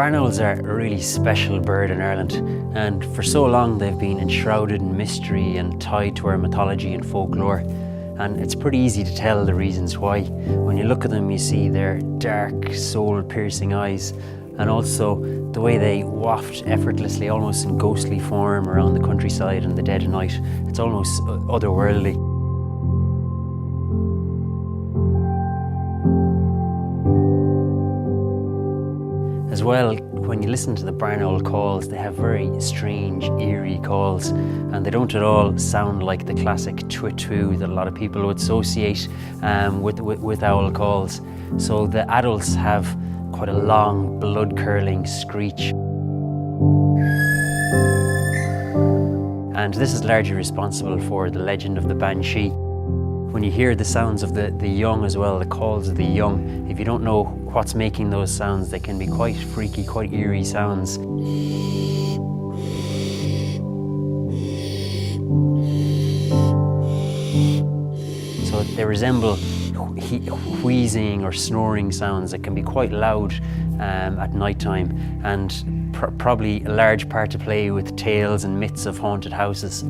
Barn owls are a really special bird in Ireland, and for so long they've been enshrouded in mystery and tied to our mythology and folklore. And it's pretty easy to tell the reasons why. When you look at them, you see their dark, soul-piercing eyes, and also the way they waft effortlessly, almost in ghostly form, around the countryside in the dead of night. It's almost otherworldly. As well, when you listen to the barn owl calls, they have very strange, eerie calls, and they don't at all sound like the classic twit-twoo that a lot of people would associate with owl calls. So the adults have quite a long, blood-curdling screech. And this is largely responsible for the legend of the banshee. When you hear the sounds of the young as well, the calls of the young, if you don't know what's making those sounds, they can be quite freaky, quite eerie sounds. So they resemble wheezing or snoring sounds that can be quite loud at night time, and probably a large part to play with tales and myths of haunted houses.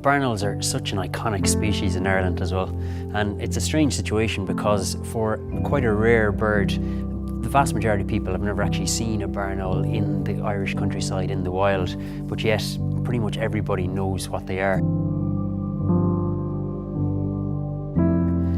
Barn owls are such an iconic species in Ireland as well, and it's a strange situation because for quite a rare bird, the vast majority of people have never actually seen a barn owl in the Irish countryside in the wild, but yet pretty much everybody knows what they are.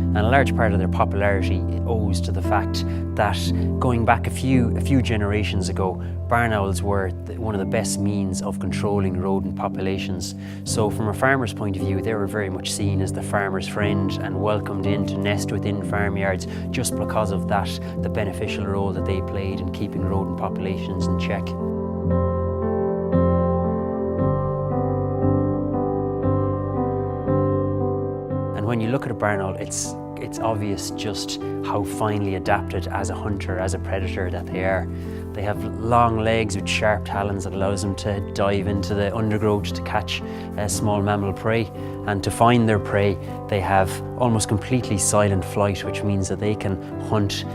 And a large part of their popularity owes to the fact that going back a few generations ago, barn owls were one of the best means of controlling rodent populations. So from a farmer's point of view, they were very much seen as the farmer's friend and welcomed in to nest within farmyards just because of that, the beneficial role that they played in keeping rodent populations in check. And when you look at a barn owl, it's obvious just how finely adapted as a hunter, as a predator that they are. They have long legs with sharp talons that allows them to dive into the undergrowth to catch small mammal prey. And to find their prey, they have almost completely silent flight, which means that they can hunt,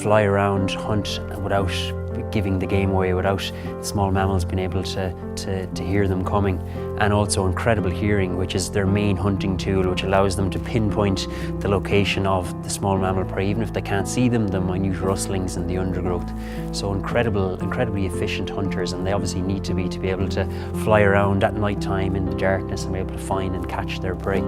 fly around, hunt without giving the game away, without small mammals being able to hear them coming. And also incredible hearing, which is their main hunting tool, which allows them to pinpoint the location of the small mammal prey, even if they can't see them, the minute rustlings in the undergrowth. So incredibly efficient hunters, and they obviously need to be able to fly around at night time in the darkness and be able to find and catch their prey.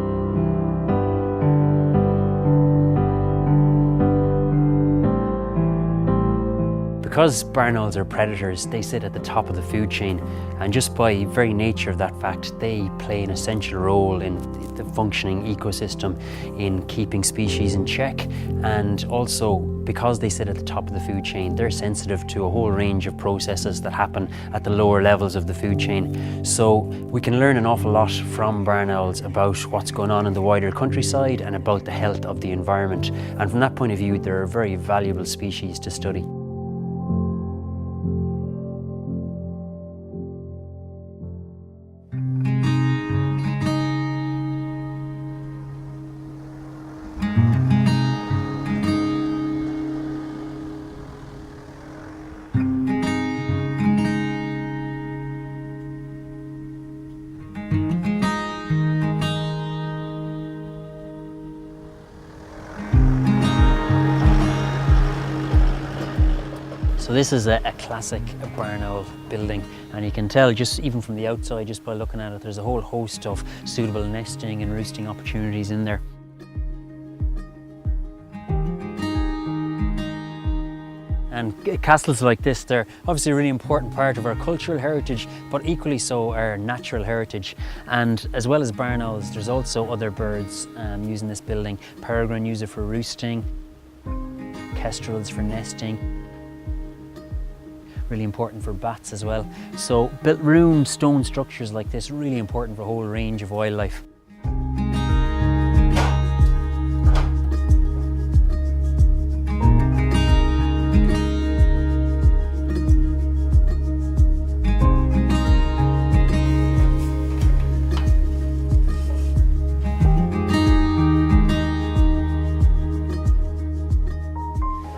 Because barn owls are predators, they sit at the top of the food chain, and just by very nature of that fact, they play an essential role in the functioning ecosystem, in keeping species in check, and also because they sit at the top of the food chain, they're sensitive to a whole range of processes that happen at the lower levels of the food chain. So we can learn an awful lot from barn owls about what's going on in the wider countryside and about the health of the environment. And from that point of view, they're a very valuable species to study. So this is a classic barn owl building, and you can tell just even from the outside, just by looking at it, there's a whole host of suitable nesting and roosting opportunities in there. And castles like this, they're obviously a really important part of our cultural heritage, but equally so our natural heritage. And as well as barn owls, there's also other birds using this building. Peregrine use it for roosting, kestrels for nesting. Really important for bats as well. So built round stone structures like this, really important for a whole range of wildlife.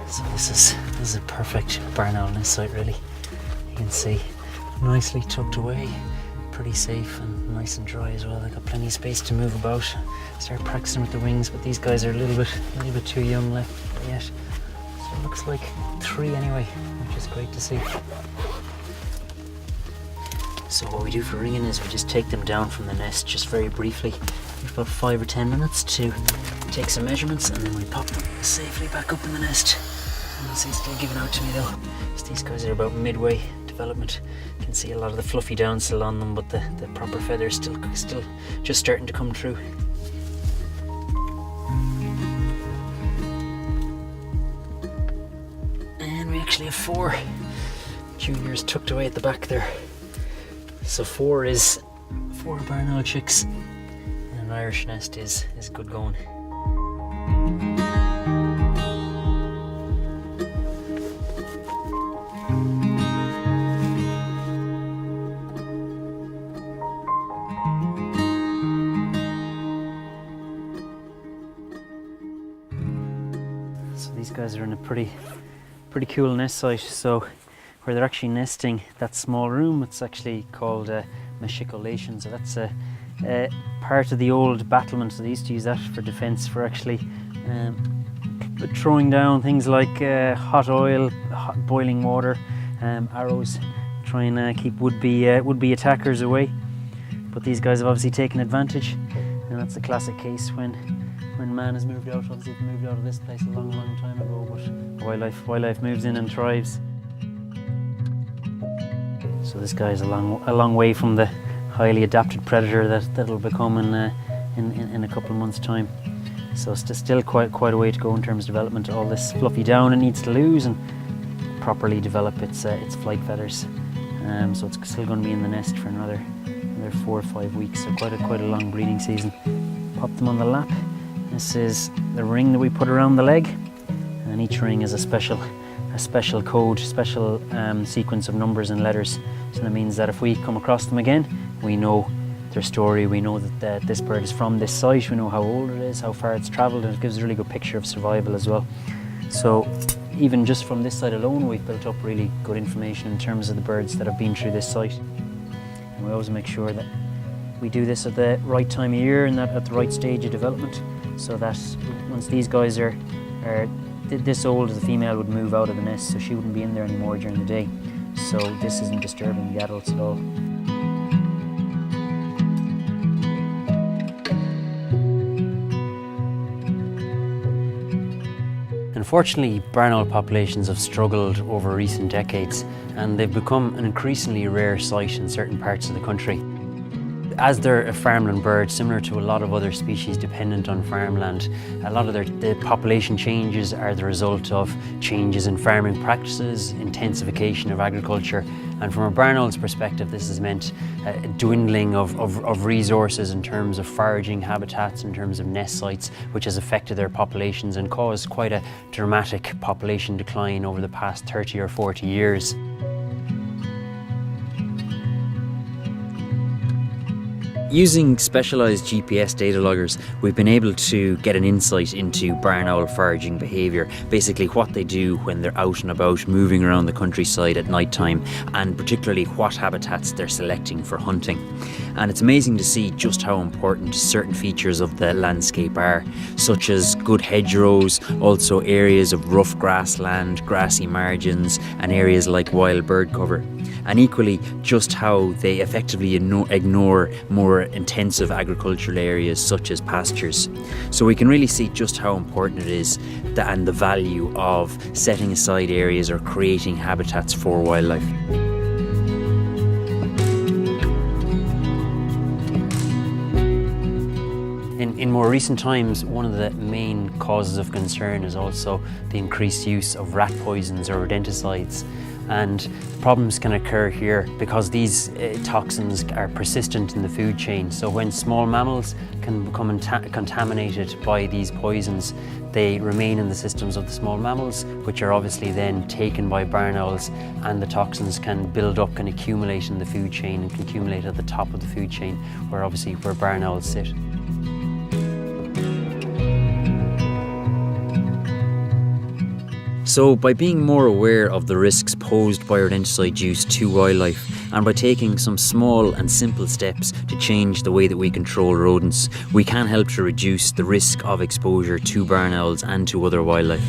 So this is a perfect barn owl nest site really. You can see nicely tucked away, pretty safe and nice and dry as well. They've got plenty of space to move about. Start practicing with the wings, but these guys are a little bit too young left yet. So it looks like 3 anyway, which is great to see. So what we do for ringing is we just take them down from the nest just very briefly. We've about 5 or 10 minutes to take some measurements, and then we pop them safely back up in the nest. You can see it's still giving out to me though. So these guys are about midway development. You can see a lot of the fluffy down still on them, but the proper feathers still just starting to come through. And we actually have 4 juniors tucked away at the back there. So 4 barn owl chicks, and an Irish nest is good going. So these guys are in a pretty cool nest site. So where they're actually nesting, that small room, it's actually called machicolation. So that's a part of the old battlement. So they used to use that for defence, for actually throwing down things like hot oil, boiling water, arrows, trying to keep would-be attackers away. But these guys have obviously taken advantage, and that's a classic case when man has moved out. Obviously they've moved out of this place a long time ago, but wildlife moves in and thrives. So this guy is a long way from the highly adapted predator that'll become in a couple of months' time. So it's still quite a way to go in terms of development. All this fluffy down it needs to lose and properly develop its flight feathers. So it's still going to be in the nest for another 4 or 5 weeks. So quite a long breeding season. Pop them on the lap. This is the ring that we put around the leg, and each ring is a special code, special sequence of numbers and letters. So that means that if we come across them again, we know their story, we know that this bird is from this site, we know how old it is, how far it's travelled, and it gives a really good picture of survival as well. So even just from this site alone, we've built up really good information in terms of the birds that have been through this site. And we always make sure that we do this at the right time of year and that at the right stage of development, so that once these guys are this old, the female would move out of the nest, so she wouldn't be in there anymore during the day. So this isn't disturbing the adults at all. Unfortunately, barn owl populations have struggled over recent decades, and they've become an increasingly rare sight in certain parts of the country. As they're a farmland bird, similar to a lot of other species dependent on farmland, a lot of the population changes are the result of changes in farming practices, intensification of agriculture, and from a barn owl's perspective, this has meant a dwindling of resources in terms of foraging habitats, in terms of nest sites, which has affected their populations and caused quite a dramatic population decline over the past 30 or 40 years. Using specialised GPS data loggers, we've been able to get an insight into barn owl foraging behaviour, basically what they do when they're out and about moving around the countryside at night time, and particularly what habitats they're selecting for hunting. And it's amazing to see just how important certain features of the landscape are, such as good hedgerows, also areas of rough grassland, grassy margins, and areas like wild bird cover. And equally, just how they effectively ignore more intensive agricultural areas such as pastures. So we can really see just how important it is and the value of setting aside areas or creating habitats for wildlife. In more recent times, one of the main causes of concern is also the increased use of rat poisons or rodenticides. And problems can occur here because these toxins are persistent in the food chain. So when small mammals can become contaminated by these poisons, they remain in the systems of the small mammals, which are obviously then taken by barn owls, and the toxins can build up, can accumulate in the food chain and can accumulate at the top of the food chain, where barn owls sit. So by being more aware of the risks posed by rodenticide use to wildlife, and by taking some small and simple steps to change the way that we control rodents, we can help to reduce the risk of exposure to barn owls and to other wildlife.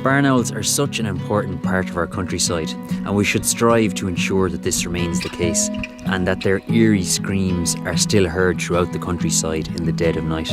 Barn owls are such an important part of our countryside, and we should strive to ensure that this remains the case, and that their eerie screams are still heard throughout the countryside in the dead of night.